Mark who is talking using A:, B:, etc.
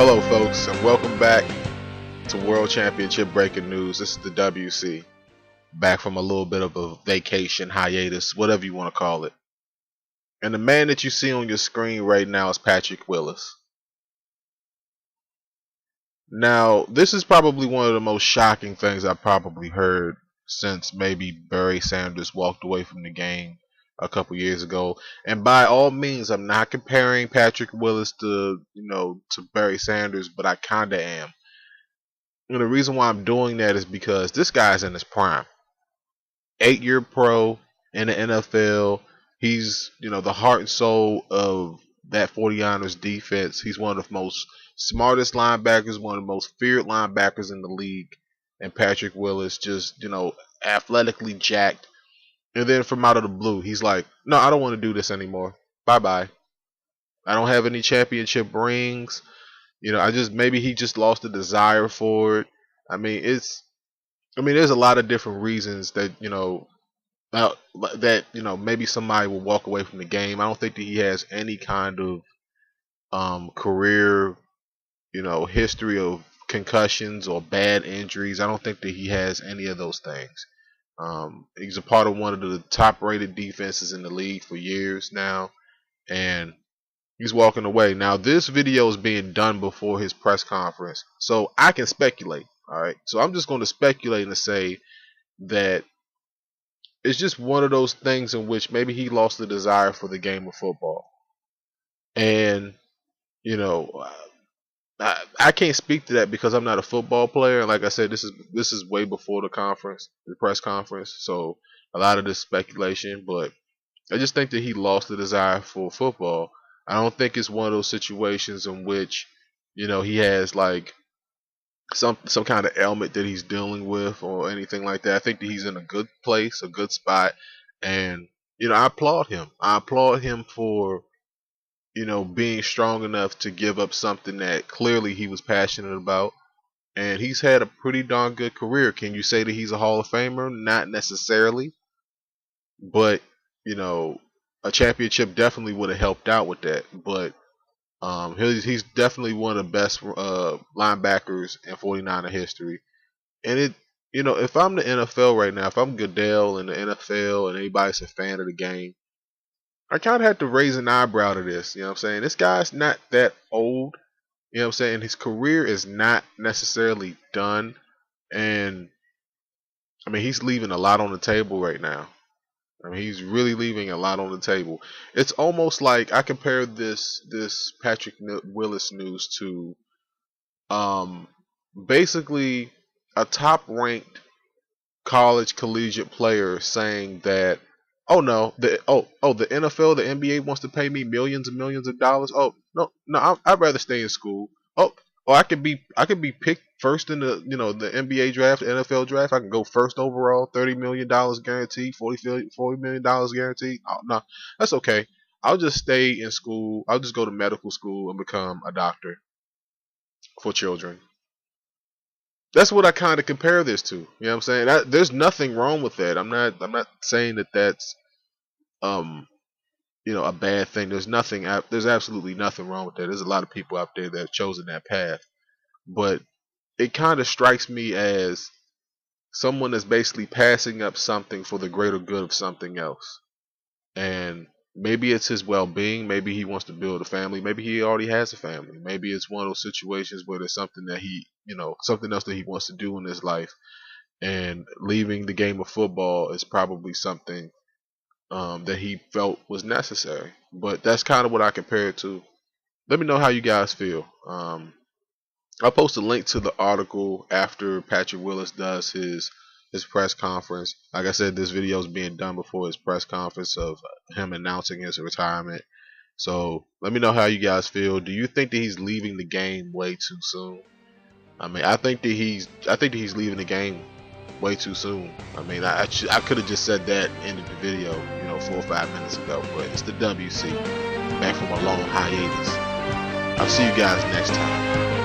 A: Hello folks, and welcome back to World Championship Breaking News. This is the WC, back from a little bit of a vacation, hiatus, whatever you want to call it. And the man that you see on your screen right now is Patrick Willis. Now, this is probably one of the most shocking things I've probably heard since maybe Barry Sanders walked away from the game a couple years ago. And by all means, I'm not comparing Patrick Willis to Barry Sanders, but I kinda am. And the reason why I'm doing that is because this guy's in his prime. 8-year pro in the NFL. He's, the heart and soul of that 49ers defense. He's one of the most smartest linebackers, one of the most feared linebackers in the league. And Patrick Willis just, athletically jacked. And then from out of the blue, he's like, no, I don't want to do this anymore. Bye-bye. I don't have any championship rings. Maybe he just lost the desire for it. There's a lot of different reasons that, maybe somebody will walk away from the game. I don't think that he has any kind of career, history of concussions or bad injuries. I don't think that he has any of those things. He's a part of one of the top-rated defenses in the league for years now, and he's walking away. Now, this video is being done before his press conference, so I can speculate. All right, so I'm just going to speculate and say that it's just one of those things in which maybe he lost the desire for the game of football, and I can't speak to that because I'm not a football player. And like I said, this is way before the press conference. So a lot of this speculation, but I just think that he lost the desire for football. I don't think it's one of those situations in which, he has like some kind of ailment that he's dealing with or anything like that. I think that he's in a good place, a good spot, and I applaud him. I applaud him for being strong enough to give up something that clearly he was passionate about. And he's had a pretty darn good career. Can you say that he's a Hall of Famer? Not necessarily. But, a championship definitely would have helped out with that. But he's definitely one of the best linebackers in 49er history. And if I'm the NFL right now, if I'm Goodell in the NFL and anybody's a fan of the game, I kind of had to raise an eyebrow to this. You know what I'm saying? This guy's not that old. You know what I'm saying? His career is not necessarily done. And, he's leaving a lot on the table right now. He's really leaving a lot on the table. It's almost like I compare this Patrick Willis news to basically a top-ranked college collegiate player saying that, oh no, the NFL, the NBA wants to pay me millions and millions of dollars. Oh no, I'd rather stay in school. Oh, I could be picked first in the the NBA draft, the NFL draft. I can go first overall, $30 million guaranteed, $40 million guaranteed. Oh, no, that's okay. I'll just stay in school. I'll just go to medical school and become a doctor for children. That's what I kind of compare this to. You know what I'm saying? There's nothing wrong with that. I'm not saying that that's a bad thing. There's absolutely nothing wrong with that. There's a lot of people out there that have chosen that path. But it kind of strikes me as someone that's basically passing up something for the greater good of something else. And maybe it's his well-being. Maybe he wants to build a family. Maybe he already has a family. Maybe it's one of those situations where there's something that something else that he wants to do in his life. And leaving the game of football is probably something that he felt was necessary. But that's kind of what I compare it to. Let me know how you guys feel. I'll post a link to the article after Patrick Willis does his press conference. Like I said, this video is being done before his press conference of him announcing his retirement. So let me know how you guys feel. Do you think that he's leaving the game way too soon? I think that he's leaving the game way too soon. I could have just said that in the video, 4 or 5 minutes ago. But it's the WC, back from a long hiatus. I'll see you guys next time.